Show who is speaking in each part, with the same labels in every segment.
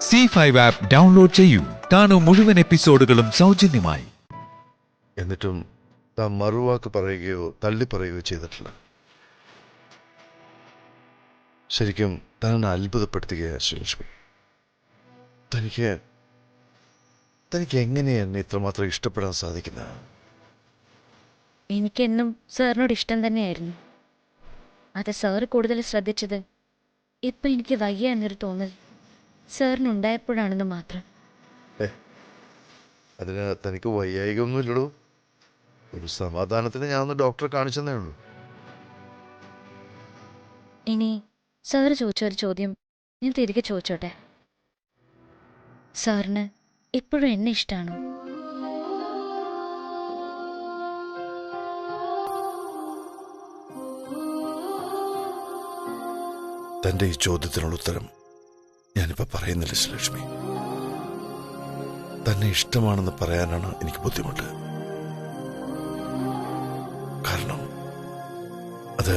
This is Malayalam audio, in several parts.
Speaker 1: C5 ആപ്പ് ഡൗൺലോഡ് ചെയ്യൂ. കാണൂ മുഴുവൻ എപ്പിസോഡുകളും സൗജന്യമായി.
Speaker 2: എന്നിട്ടും താൻ മറുവാക്ക് പറയുകയോ തള്ളിപ്പറയുകയോ ചെയ്തിട്ടില്ല. ശരിക്കും താൻ അത്ഭുതപ്പെടുത്തുകയാണ് ശ്രീലക്ഷ്മി. തനിക്ക് എങ്ങനെയാണ് എന്നെ ഇത്രമാത്രം ഇഷ്ടപ്പെടാൻ സാധിക്കുന്നത്?
Speaker 3: എനിക്കെന്നും സാറിനോട് ഇഷ്ടം തന്നെയായിരുന്നു. അത് സാറ് കൂടുതൽ ശ്രദ്ധിച്ചത് ഇപ്പം എനിക്ക് വയ്യ എന്നൊരു തോന്നൽ സാറിനുണ്ടായപ്പോഴാണെന്ന് മാത്രം.
Speaker 2: അതിന് തനിക്ക് വയ്യായികയൊന്നുമില്ലടോ. ഒരു സമാധാനത്തിന് ഞാൻ ഒന്ന് ഡോക്ടറെ കാണിച്ചെന്നേ ഉള്ളൂ.
Speaker 3: ഇനി സാറ് ചോദിച്ച ഒരു ചോദ്യം ഞാൻ തിരികെ ചോദിച്ചോട്ടെ. സാറിന് ഇപ്പോഴും എന്നെ ഇഷ്ടമാണോ?
Speaker 2: തൻ്റെ ഈ ചോദ്യത്തിനുള്ള ഉത്തരം ഞാനിപ്പോൾ പറയുന്നില്ല ശ്രീലക്ഷ്മി. തന്നെ ഇഷ്ടമാണെന്ന് പറയാനാണ് എനിക്ക് ബുദ്ധിമുട്ട്. കാരണം അത്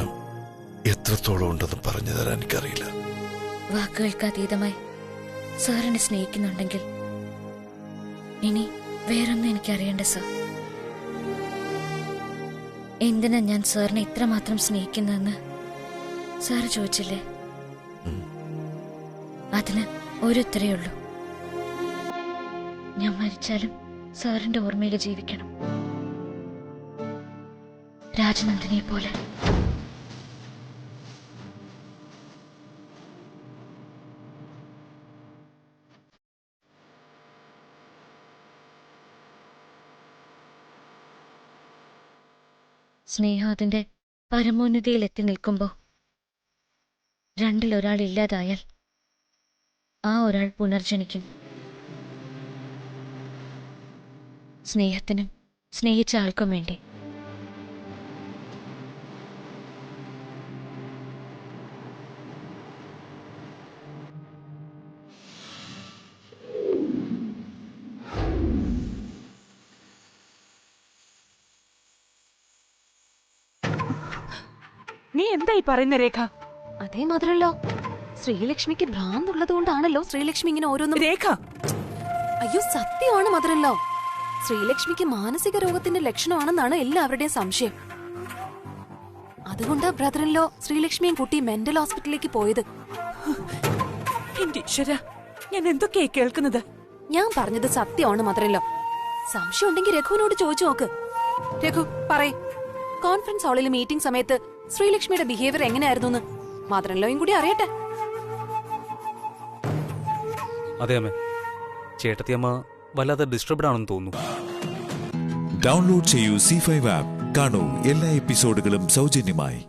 Speaker 2: എത്രത്തോളം ഉണ്ടെന്ന് പറഞ്ഞു തരാൻ എനിക്കറിയില്ല.
Speaker 3: വാക്കുകൾക്ക് അതീതമായി സാറിനെ സ്നേഹിക്കുന്നുണ്ടെങ്കിൽ ഇനി വേറൊന്നും എനിക്കറിയണ്ട സാർ. എന്തിനാ ഞാൻ സാറിനെ ഇത്രമാത്രം സ്നേഹിക്കുന്നതെന്ന് സാറ് ചോദിച്ചില്ലേ? അതിന് ഒരു ഉത്തരേ ഉള്ളൂ. ഞാൻ മരിച്ചാലും സാറിന്റെ ഓർമ്മയിൽ ജീവിക്കണം, രാജനന്ദിനിയെ പോലെ. സ്നേഹം അതിന്റെ പരമോന്നതിയിൽ എത്തി നിൽക്കുമ്പോൾ രണ്ടിലൊരാൾ ഇല്ലാതായാൽ ആ ഒരാൾ പുനർജനിക്കും. സ്നേഹത്തിനും സ്നേഹിച്ച ആൾക്കും വേണ്ടി.
Speaker 4: നീ എന്തായി പറയുന്ന രേഖ?
Speaker 5: അതേ മാത്രല്ലോ, ശ്രീലക്ഷ്മിക്ക് ഭ്രാന്തുള്ളത് കൊണ്ടാണല്ലോ ശ്രീലക്ഷ്മി ഇങ്ങനെ ഓരോന്നും.
Speaker 4: രേഖ,
Speaker 5: അയ്യോ സത്യമാണ് മധുരല്ലോ. ശ്രീലക്ഷ്മിക്ക് മാനസിക രോഗത്തിന്റെ ലക്ഷണമാണെന്നാണ് എല്ലാവരുടെയും സംശയം. അതുകൊണ്ടാ ബ്രദറിൻലോ ശ്രീലക്ഷ്മിയും കുട്ടി മെന്റൽ ഹോസ്പിറ്റലിലേക്ക് പോയത്.
Speaker 4: എന്റെ ഈശ്വരാ, ഞാൻ എന്തൊക്കെയായി കേൾക്കുന്നത്?
Speaker 5: ഞാൻ പറഞ്ഞത് സത്യമാണ് മധുരല്ലോ. സംശയം ഉണ്ടെങ്കിൽ രഘുവിനോട് ചോദിച്ചു നോക്ക്. രഘു പറയ്, കോൺഫറൻസ് ഹാളിൽ മീറ്റിംഗ് സമയത്ത് ശ്രീലക്ഷ്മിയുടെ ബിഹേവിയർ എങ്ങനെയായിരുന്നു മധുരല്ലോയും കൂടി അറിയട്ടെ.
Speaker 6: അതെ അമ്മേ, ചേട്ടത്തിയമ്മ വല്ലാതെ ഡിസ്റ്റർബ്ഡ് ആണെന്ന് തോന്നുന്നു.
Speaker 1: ഡൗൺലോഡ് ചെയ്യൂ C5 ആപ്പ്. കാണൂ എല്ലാ എപ്പിസോഡുകളും സൗജന്യമായി.